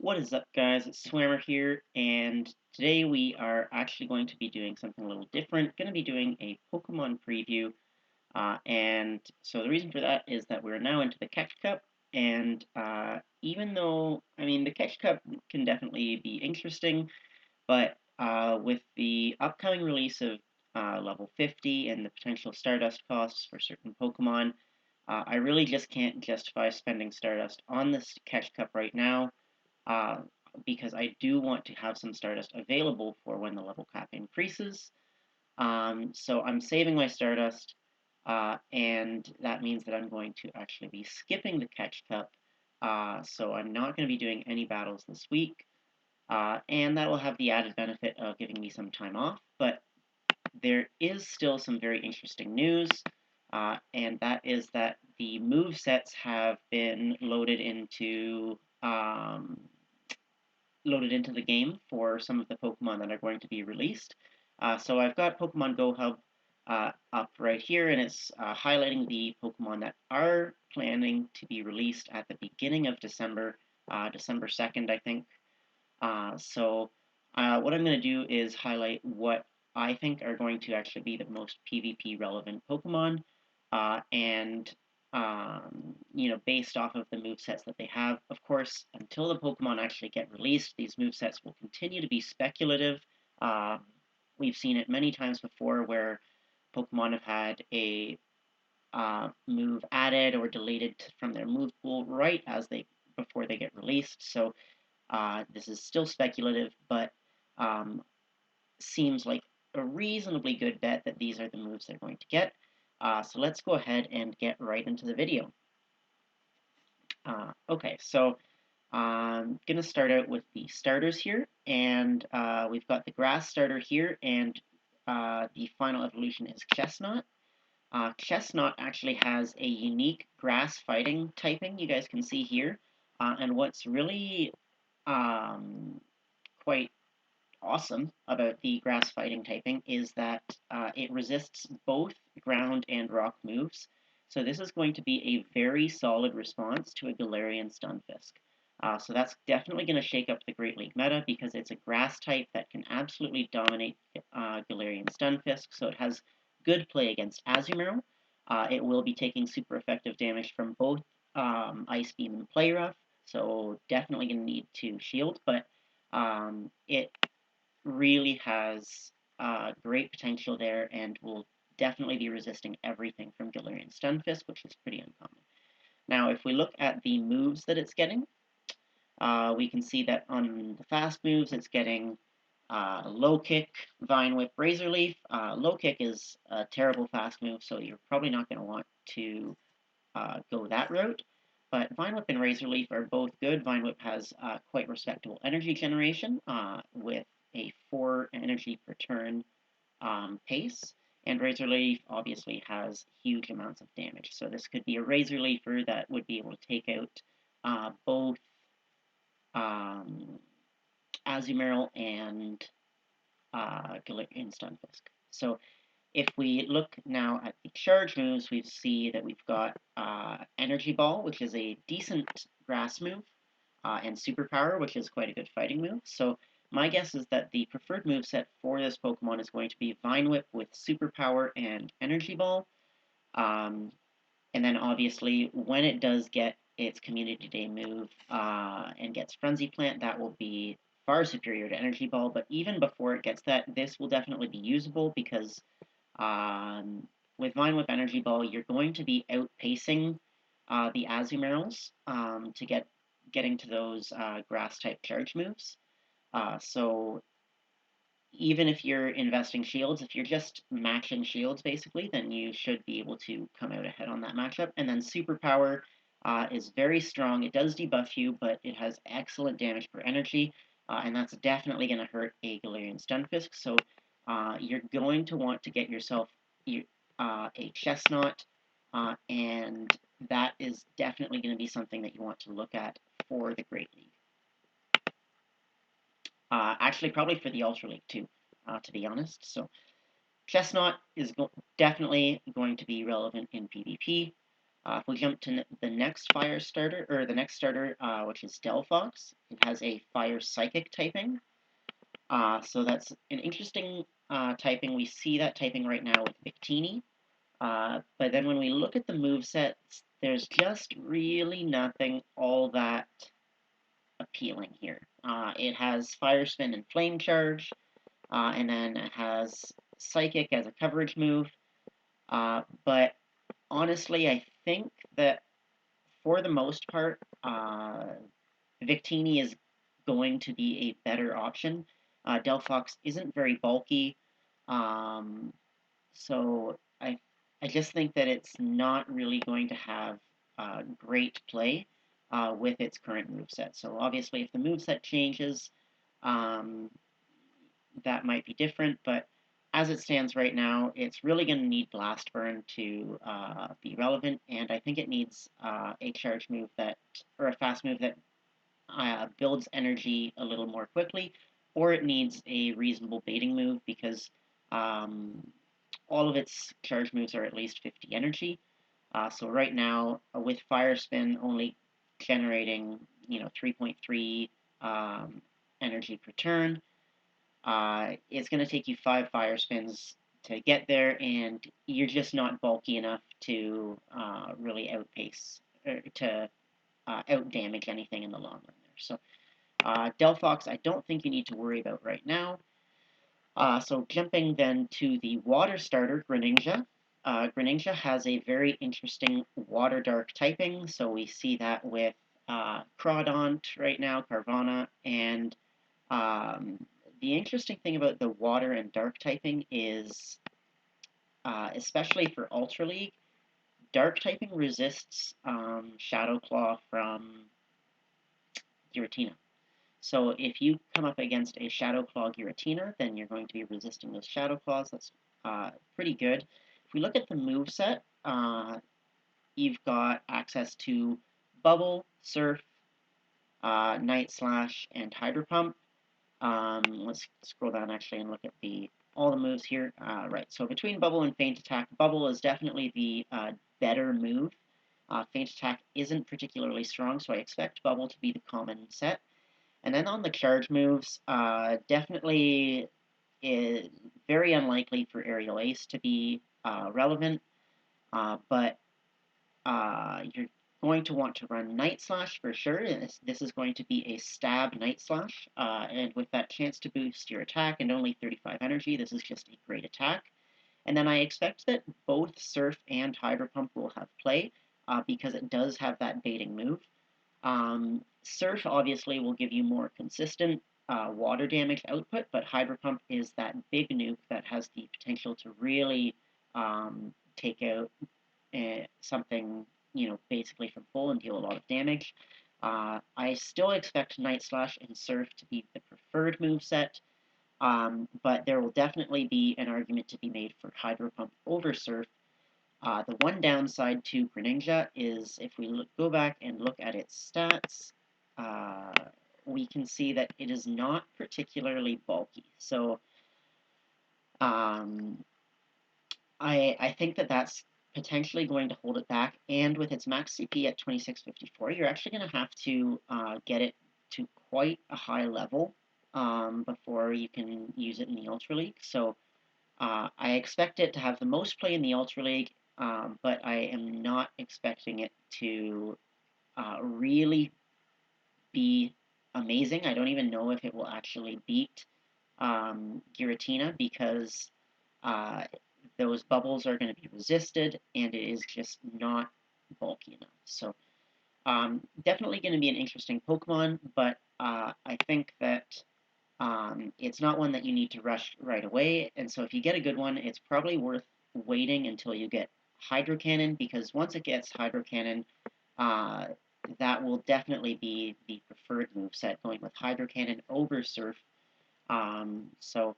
What is up, guys? It's Swammer here, and today we are actually going to be doing something a little different. Going to be doing a Pokemon preview, and so the reason for that is that we're now into the Catch Cup, and even though, the Catch Cup can definitely be interesting, but with the upcoming release of level 50 and the potential Stardust costs for certain Pokemon, I really just can't justify spending Stardust on this Catch Cup right now uh, because I do want to have some Stardust available for when the level cap increases. So I'm saving my Stardust, and that means that I'm going to actually be skipping the Catch Cup. So I'm not going to be doing any battles this week, and that will have the added benefit of giving me some time off. But there is still some very interesting news, and that is that the move sets have been loaded into the game for some of the Pokemon that are going to be released. So I've got Pokemon Go Hub up right here, and it's highlighting the Pokemon that are planning to be released at the beginning of December, December 2nd, I think. What I'm going to do is highlight what I think are going to actually be the most PvP relevant Pokemon, and based off of the movesets that they have. Of course, until the Pokemon actually get released, these movesets will continue to be speculative. Uh, we've seen it many times before where Pokemon have had a move added or deleted from their move pool right as they before they get released. So this is still speculative, but um, seems like a reasonably good bet that these are the moves they're going to get. So let's go ahead and get right into the video. Okay, so I'm going to start out with the starters here, and we've got the grass starter here, and the final evolution is Chestnut. Chestnut actually has a unique grass fighting typing, you guys can see here, and what's really quite awesome about the grass fighting typing is that it resists both ground and rock moves. So this is going to be a very solid response to a Galarian Stunfisk. So that's definitely going to shake up the Great League meta because it's a grass type that can absolutely dominate Galarian Stunfisk. So it has good play against Azumarill. It will be taking super effective damage from both Ice Beam and Play Rough. So definitely going to need to shield, but it really has great potential there and will definitely be resisting everything from Galarian Stunfisk, which is pretty uncommon. Now, if we look at the moves that it's getting, we can see that on the fast moves, it's getting Low Kick, Vine Whip, Razor Leaf. Low Kick is a terrible fast move, so you're probably not going to want to go that route. But Vine Whip and Razor Leaf are both good. Vine Whip has quite respectable energy generation with a 4 energy per turn pace. And Razor Leaf obviously has huge amounts of damage. So this could be a Razor Leafer that would be able to take out both um, Azumarill and Galarian Stunfisk. So if we look now at the charge moves, we see that we've got Energy Ball, which is a decent grass move, and Superpower, which is quite a good fighting move. So my guess is that the preferred move set for this Pokemon is going to be Vine Whip with Superpower and Energy Ball. And then obviously, when it does get its Community Day move and gets Frenzy Plant, that will be far superior to Energy Ball. But even before it gets that, this will definitely be usable because with Vine Whip Energy Ball, you're going to be outpacing the Azumarills to getting to those grass type charge moves. So even if you're investing shields, if you're just matching shields basically, then you should be able to come out ahead on that matchup. And then Superpower is very strong. It does debuff you, but it has excellent damage per energy, and that's definitely going to hurt a Galarian Stunfisk. So you're going to want to get yourself a Chestnut, and that is definitely going to be something that you want to look at for the Great League. Actually, probably for the Ultra League too, to be honest. So Chestnut is definitely going to be relevant in PvP. If we jump to the next fire starter, or the next starter, which is Dell Fox, it has a fire psychic typing. So that's an interesting typing. We see that typing right now with Victini. But then when we look at the movesets, there's just really nothing all that appealing here. It has Fire Spin and Flame Charge, and then it has Psychic as a coverage move. But honestly, I think that for the most part, Victini is going to be a better option. Dell Fox isn't very bulky, um, so I just think that it's not really going to have great play with its current moveset. So obviously, if the moveset changes, um, that might be different, but as it stands right now, it's really going to need Blast Burn to be relevant, and I think it needs a charge move that, or a fast move that builds energy a little more quickly, or it needs a reasonable baiting move because all of its charge moves are at least 50 energy. So right now, with Fire Spin only generating 3.3 energy per turn, it's going to take you 5 Fire Spins to get there, and you're just not bulky enough to really outpace or to out damage anything in the long run there. So Dell Fox, I don't think you need to worry about right now. So jumping then to the water starter, Greninja. Greninja has a very interesting water dark typing, so we see that with Crawdaunt right now, Carvana, and the interesting thing about the water and dark typing is, especially for Ultra League, dark typing resists Shadow Claw from Giratina. So if you come up against a Shadow Claw Giratina, then you're going to be resisting those Shadow Claws. That's pretty good. If we look at the moveset, you've got access to Bubble, Surf, Night Slash, and Hydro Pump. Let's scroll down actually and look at all the moves here. Right, so between Bubble and Feint Attack, Bubble is definitely the better move. Feint Attack isn't particularly strong, so I expect Bubble to be the common set. And then on the charge moves, definitely is very unlikely for Aerial Ace to be relevant, but you're going to want to run Night Slash for sure. This is going to be a stab Night Slash, and with that chance to boost your attack and only 35 energy, this is just a great attack. And then I expect that both Surf and Hydro Pump will have play, because it does have that baiting move. Surf obviously will give you more consistent water damage output, but Hydro Pump is that big nuke that has the potential to really take out something, basically from full and deal a lot of damage. I still expect Night Slash and Surf to be the preferred moveset, but there will definitely be an argument to be made for Hydro Pump over Surf. The one downside to Greninja is if we go back and look at its stats, we can see that it is not particularly bulky. So I think that that's potentially going to hold it back. And with its max CP at 2654, you're actually going to have to get it to quite a high level before you can use it in the Ultra League. So I expect it to have the most play in the Ultra League, but I am not expecting it to really be amazing. I don't even know if it will actually beat Giratina because those bubbles are going to be resisted and it is just not bulky enough. So definitely going to be an interesting Pokemon, but I think that it's not one that you need to rush right away. And so if you get a good one, it's probably worth waiting until you get Hydro Cannon, because once it gets Hydro Cannon, that will definitely be the preferred moveset, going with Hydro Cannon over Surf. So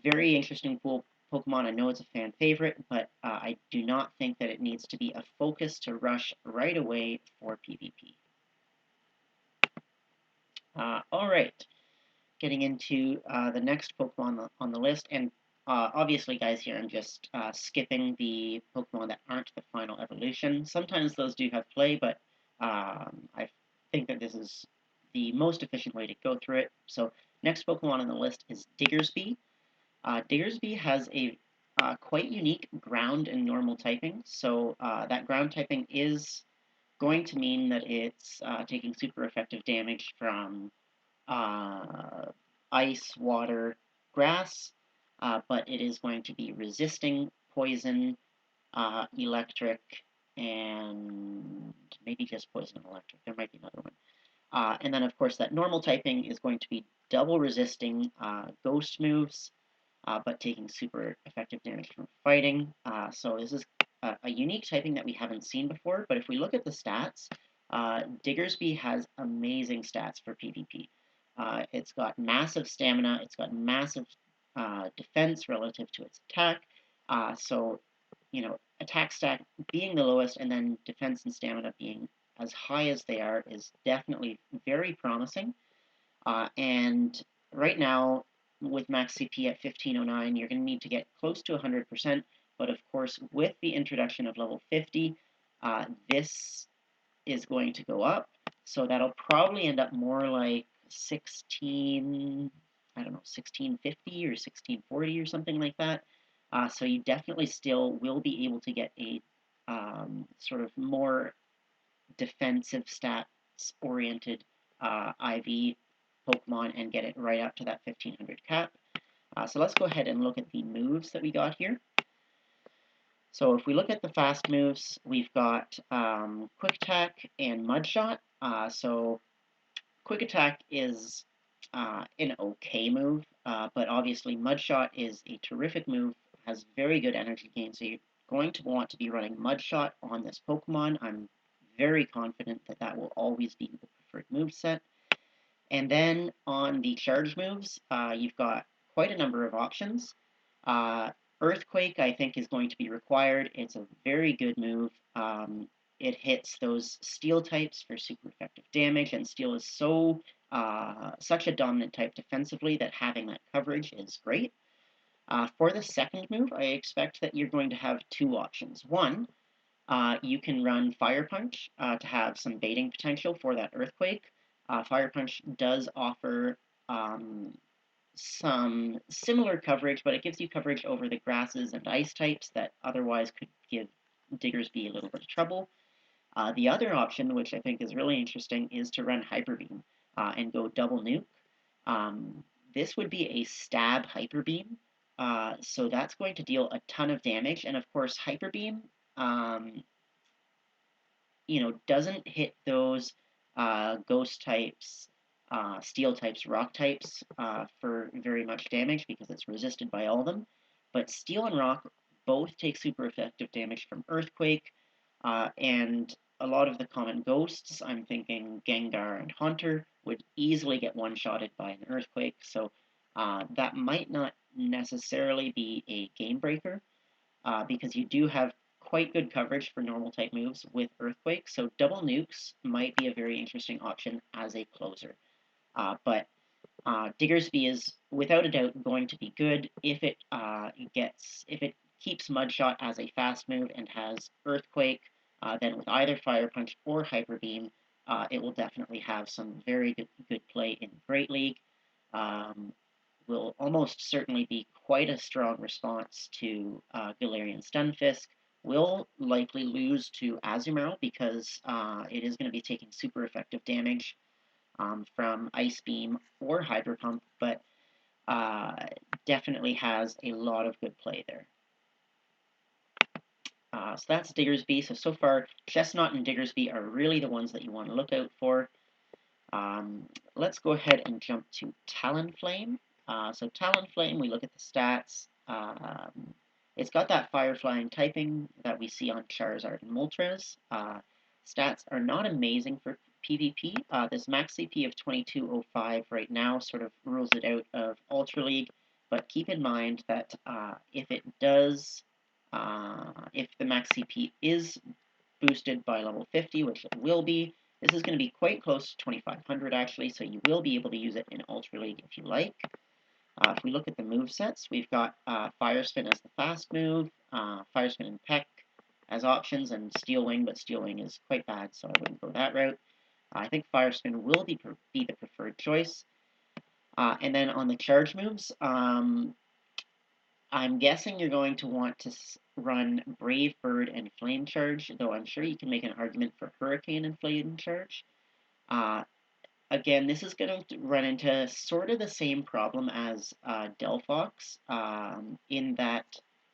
very interesting, cool Pokemon. I know it's a fan favorite, but I do not think that it needs to be a focus to rush right away for PvP. All right, getting into the next Pokemon on the list, and obviously, guys, here I'm just skipping the Pokemon that aren't the final evolution. Sometimes those do have play, but I think that this is the most efficient way to go through it. So next Pokemon on the list is Diggersby. Diggersby has a quite unique ground and normal typing. So that ground typing is going to mean that it's taking super effective damage from uh, ice, water, grass, but it is going to be resisting poison, electric, and maybe just poison and electric. There might be another one. And then, of course, that normal typing is going to be double resisting ghost moves, but taking super effective damage from fighting. So this is a unique typing that we haven't seen before, but if we look at the stats, Diggersby has amazing stats for PvP. It's got massive stamina, it's got massive defense relative to its attack. So, attack stat being the lowest and then defense and stamina being as high as they are is definitely very promising. And right now, with max CP at 1509, you're going to need to get close to 100%. But of course, with the introduction of level 50, this is going to go up. So that'll probably end up more like 16, I don't know, 1650 or 1640 or something like that. So you definitely still will be able to get a sort of more defensive stats oriented IV Pokemon and get it right up to that 1500 cap. So let's go ahead and look at the moves that we got here. So if we look at the fast moves, we've got Quick Attack and Mud Shot. So Quick Attack is an okay move, but obviously Mud Shot is a terrific move, has very good energy gain, so you're going to want to be running Mud Shot on this Pokemon. I'm very confident that that will always be the preferred move set. And then on the charge moves, you've got quite a number of options. Earthquake, I think, is going to be required. It's a very good move. It hits those steel types for super effective damage, and steel is such a dominant type defensively that having that coverage is great. For the second move, I expect that you're going to have two options. One, you can run Fire Punch to have some baiting potential for that Earthquake. Fire Punch does offer some similar coverage, but it gives you coverage over the grasses and ice types that otherwise could give Diggersby a little bit of trouble. The other option, which I think is really interesting, is to run Hyper Beam and go double nuke. This would be a stab Hyper Beam, so that's going to deal a ton of damage, and of course Hyper Beam um, doesn't hit those ghost types, steel types, rock types for very much damage because it's resisted by all of them. But steel and rock both take super effective damage from Earthquake, and a lot of the common ghosts, I'm thinking Gengar and Haunter, would easily get one-shotted by an Earthquake, so that might not necessarily be a game breaker because you do have quite good coverage for normal type moves with Earthquake, so double nukes might be a very interesting option as a closer. But Diggersby is without a doubt going to be good if it keeps Mudshot as a fast move and has Earthquake. Then with either Fire Punch or Hyper Beam, it will definitely have some very good play in Great League. Will almost certainly be quite a strong response to Galarian Stunfisk. Will likely lose to Azumarill because it is going to be taking super effective damage from Ice Beam or Hyper Pump, but definitely has a lot of good play there. So that's Diggersby. So far, Chestnut and Diggersby are really the ones that you want to look out for. Let's go ahead and jump to Talonflame. So Talonflame, we look at the stats. It's got that Fire Flying typing that we see on Charizard and Moltres. Stats are not amazing for PvP. This max CP of 2205 right now sort of rules it out of Ultra League, but keep in mind that if the max CP is boosted by level 50, which it will be, this is going to be quite close to 2500 actually, so you will be able to use it in Ultra League if you like. If we look at the move sets, we've got Fire Spin as the fast move, Fire Spin and Peck as options, and Steel Wing, but Steel Wing is quite bad, so I wouldn't go that route. I think Fire Spin will be the preferred choice. And then on the charge moves, I'm guessing you're going to want to run Brave Bird and Flame Charge, though I'm sure you can make an argument for Hurricane and Flame Charge. Again, this is going to run into sort of the same problem as Dell Fox, in that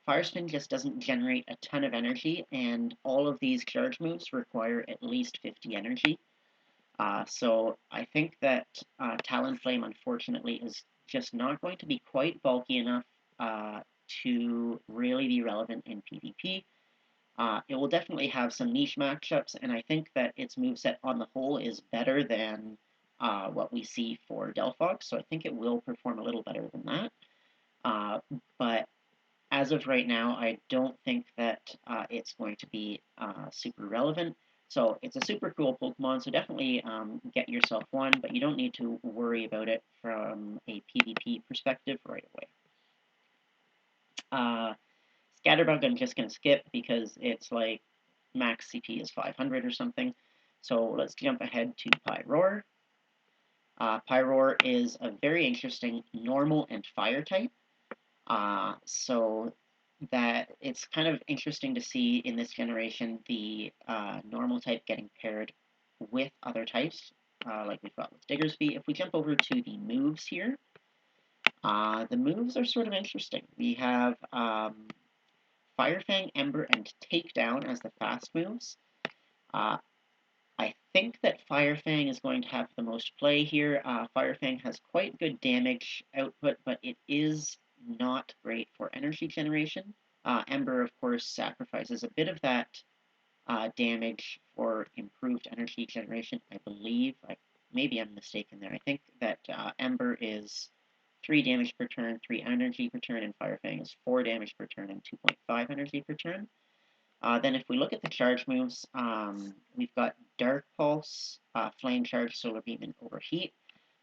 Fire Spin just doesn't generate a ton of energy, and all of these charge moves require at least 50 energy. So I think that Talonflame, unfortunately, is just not going to be quite bulky enough to really be relevant in PvP. It will definitely have some niche matchups, and I think that its moveset on the whole is better than what we see for Dell Fox, so I think it will perform a little better than that. But as of right now, I don't think that it's going to be super relevant. So it's a super cool Pokemon, so definitely get yourself one, but you don't need to worry about it from a PvP perspective right away. Scatterbug I'm just going to skip because it's like max CP is 500 or something. So let's jump ahead to Pyroar. Pyroar is a very interesting normal and fire type. So that it's kind of interesting to see in this generation the normal type getting paired with other types, like we've got with Diggersby. If we jump over to the moves here, the moves are sort of interesting. We have Fire Fang, Ember, and Takedown as the fast moves. I think that Fire Fang is going to have the most play here. Fire Fang has quite good damage output, but it is not great for energy generation. Ember, of course, sacrifices a bit of that damage for improved energy generation, I believe. Maybe I'm mistaken there. I think that Ember is 3 damage per turn, 3 energy per turn, and Fire Fang is 4 damage per turn and 2.5 energy per turn. Then if we look at the charge moves, we've got Dark Pulse, Flame Charge, Solar Beam, and Overheat.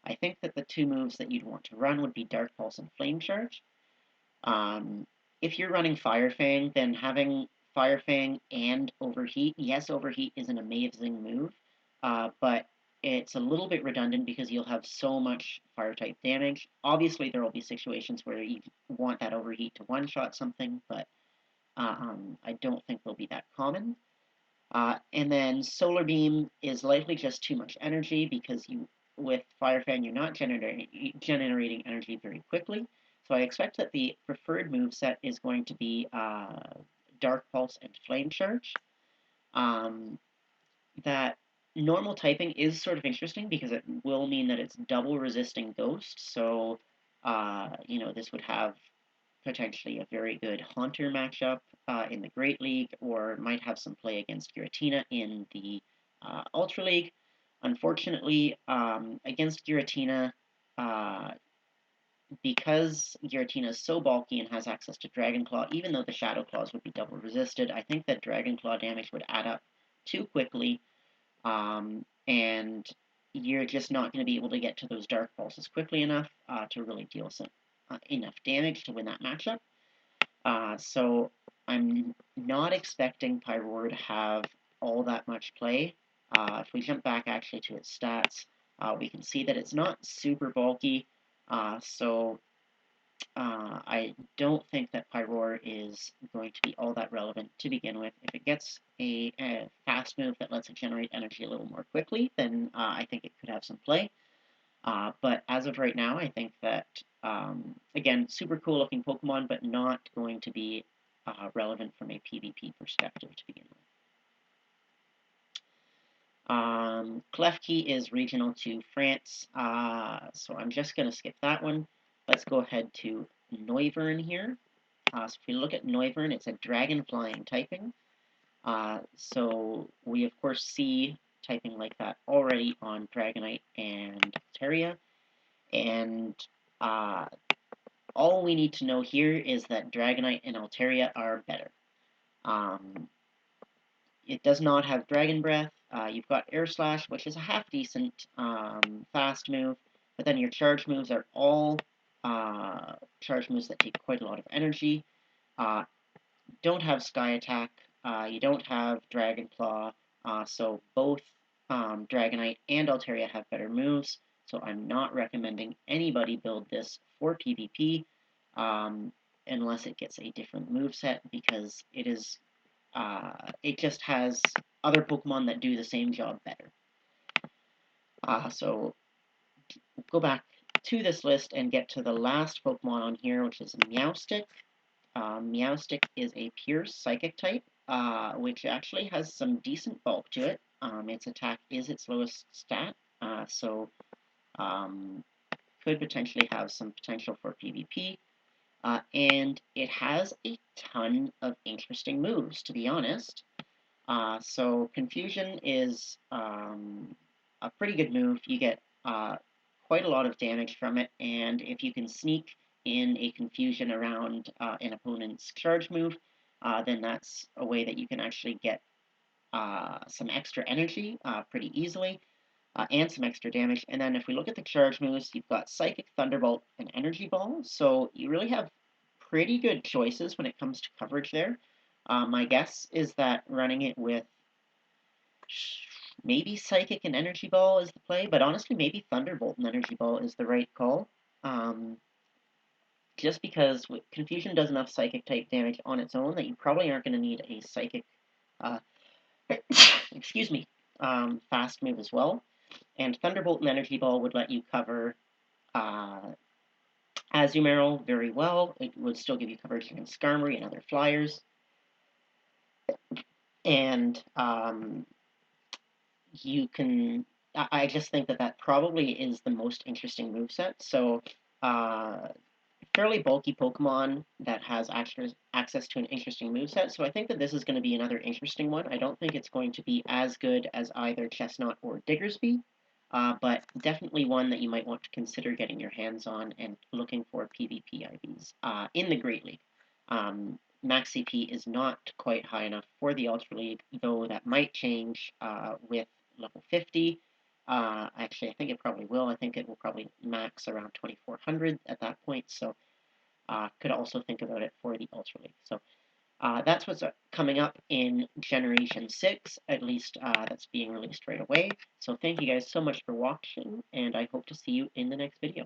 I think that the 2 moves that you'd want to run would be Dark Pulse and Flame Charge. If you're running Fire Fang, then having Fire Fang and Overheat, yes, Overheat is an amazing move, but it's a little bit redundant because you'll have so much Fire-type damage. Obviously, there will be situations where you want that Overheat to one-shot something, but I don't think they'll be that common. And then Solar Beam is likely just too much energy because with Fire Fan you're not generating energy very quickly. So I expect that the preferred moveset is going to be Dark Pulse and Flame Charge. That normal typing is sort of interesting because it will mean that it's double resisting Ghost. So, this would have potentially a very good Haunter matchup in the Great League, or might have some play against Giratina in the Ultra League. Unfortunately, against Giratina, because Giratina is so bulky and has access to Dragon Claw, even though the Shadow Claws would be double resisted, I think that Dragon Claw damage would add up too quickly, and you're just not going to be able to get to those Dark Pulses quickly enough to really deal enough damage to win that matchup. So I'm not expecting Pyroar to have all that much play. If we jump back actually to its stats, we can see that it's not super bulky. So I don't think that Pyroar is going to be all that relevant to begin with. If it gets a fast move that lets it generate energy a little more quickly, then I think it could have some play. But as of right now, I think that, again, super cool looking Pokemon, but not going to be relevant from a PvP perspective to begin with. Klefki is regional to France, so I'm just going to skip that one. Let's go ahead to Noivern here. So if we look at Noivern, it's a dragon flying typing. So we, of course, see typing like that already on Dragonite and Altaria. And all we need to know here is that Dragonite and Altaria are better. It does not have Dragon Breath. You've got Air Slash, which is a half-decent fast move, but then your charge moves are all charge moves that take quite a lot of energy. Don't have Sky Attack. You don't have Dragon Claw. So both Dragonite and Altaria have better moves. So I'm not recommending anybody build this for PvP unless it gets a different move set, because it just has other Pokemon that do the same job better. So go back to this list and get to the last Pokemon on here, which is Meowstic. Meowstic is a pure Psychic type, which actually has some decent bulk to it. Its attack is its lowest stat, so could potentially have some potential for PvP. And it has a ton of interesting moves, to be honest. So Confusion is a pretty good move. You get quite a lot of damage from it, and if you can sneak in a Confusion around an opponent's charge move, then that's a way that you can actually get some extra energy pretty easily, and some extra damage. And then if we look at the charge moves, you've got Psychic, Thunderbolt, and Energy Ball, so you really have pretty good choices when it comes to coverage there. My guess is that running it with maybe Psychic and Energy Ball is the play, but honestly, maybe Thunderbolt and Energy Ball is the right call. Just because Confusion does enough Psychic type damage on its own that you probably aren't going to need a Psychic, uh, excuse me, fast move as well. And Thunderbolt and Energy Ball would let you cover Azumarill very well. It would still give you coverage against Skarmory and other flyers. And you can, I just think that that probably is the most interesting moveset. So, fairly bulky Pokemon that has access to an interesting moveset. So I think that this is going to be another interesting one. I don't think it's going to be as good as either Chestnut or Diggersby, but definitely one that you might want to consider getting your hands on and looking for PvP IVs in the Great League. Max CP is not quite high enough for the Ultra League, though that might change with level 50. Actually, I think it probably will. I think it will probably max around 2400 at that point, so could also think about it for the Ultra League. So that's what's coming up in Generation 6, at least that's being released right away. So thank you guys so much for watching, and I hope to see you in the next video.